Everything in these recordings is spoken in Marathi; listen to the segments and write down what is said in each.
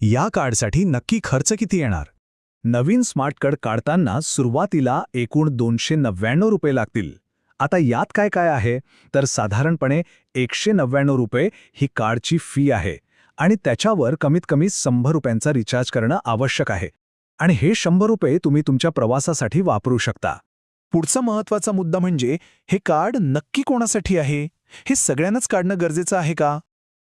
या कार्डसाठी नक्की खर्च किती येणार? नवीन स्मार्ट कार्ड काढताना सुरुवातीला एकूण ₹299 लागतील. आता यात काय काय आहे तर साधारणपणे ₹199 ही कार्डची फी आहे आणि त्याच्यावर कमीत कमी ₹100 रिचार्ज करणं आवश्यक आहे. आणि हे ₹100 तुम्ही तुमच्या प्रवासासाठी वापरू शकता. पुढचा महत्त्वाचा मुद्दा म्हणजे हे कार्ड नक्की कोणासाठी आहे? हे सगळ्यांनाच काढणं गरजेचं आहे का?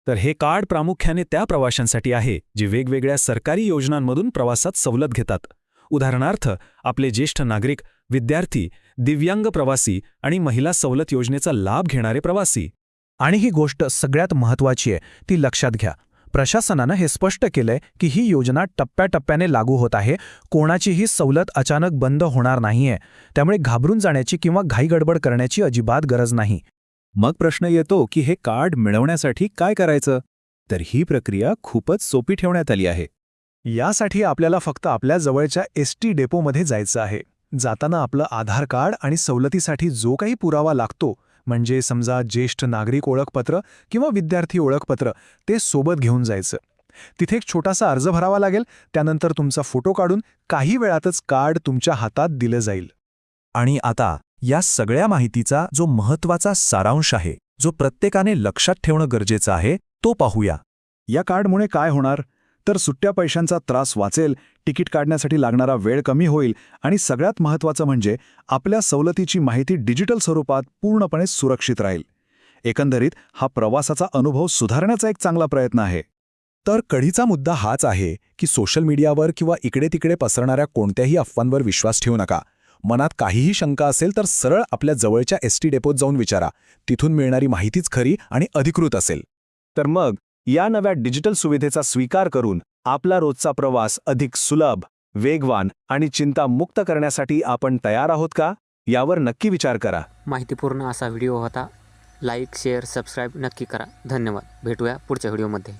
तर हे कार्ड प्रामुख्याने त्या प्रवाशांसाठी आहे जे वेगवेगळ्या सरकारी योजनांमधून प्रवासात सवलत घेतात. उदाहरणार्थ आपले ज्येष्ठ नागरिक, विद्यार्थी, दिव्यांग प्रवासी आणि महिला सवलत योजनेचा लाभ घेणारे प्रवासी. आणि ही गोष्ट सगळ्यात महत्त्वाची आहे, ती लक्षात घ्या. प्रशासनानं हे स्पष्ट केलंय की ही योजना टप्प्याटप्प्याने लागू होत आहे. कोणाचीही सवलत अचानक बंद होणार नाहीये. त्यामुळे घाबरून जाण्याची किंवा घाईगडबड करण्याची अजिबात गरज नाही. मग प्रश्न येतो की हे कार्ड मिळवण्यासाठी काय करायचं? तर ही प्रक्रिया खूपच सोपी ठेवण्यात आली आहे. यासाठी आपल्याला फक्त आपल्या जवळच्या एसटी डेपोमध्ये जायचं आहे. जाताना आपलं आधार कार्ड आणि सवलतीसाठी जो काही पुरावा लागतो, म्हणजे समजा ज्येष्ठ नागरिक ओळखपत्र किंवा विद्यार्थी ओळखपत्र, ते सोबत घेऊन जायचं. तिथे एक छोटासा अर्ज भरावा लागेल. त्यानंतर तुमचा फोटो काढून काही वेळातच कार्ड तुमच्या हातात दिलं जाईल. आणि आता या सगळ्या माहितीचा जो महत्त्वाचा सारांश आहे, जो प्रत्येकाने लक्षात ठेवणं गरजेचं आहे, तो पाहूया. या कार्डमुळे काय होणार? तर सुट्ट्या पैशांचा त्रास वाचेल, तिकीट काढण्यासाठी लागणारा वेळ कमी होईल आणि सगळ्यात महत्त्वाचं म्हणजे आपल्या सवलतीची माहिती डिजिटल स्वरूपात पूर्णपणे सुरक्षित राहील. एकंदरीत हा प्रवासाचा अनुभव सुधारण्याचा एक चांगला प्रयत्न आहे. तर कढीचा मुद्दा हाच आहे की सोशल मीडियावर किंवा इकडे तिकडे पसरणाऱ्या कोणत्याही अफवांवर विश्वास ठेवू नका. मनात काहीही शंका असेल तर सरळ आपल्या जवळच्या एसटी डेपोत जाऊन विचारा. तिथून मिळणारी माहितीच खरी आणि अधिकृत असेल. तर मग या नव्या डिजिटल सुविधेचा स्वीकार करून आपला रोजचा प्रवास अधिक सुलभ, वेगवान आणि चिंतामुक्त करण्यासाठी आपण तयार आहोत का? यावर नक्की विचार करा. माहितीपूर्ण असा व्हिडिओ होता. लाईक, शेअर, सबस्क्राईब नक्की करा. धन्यवाद. भेटूया पुढच्या व्हिडिओमध्ये.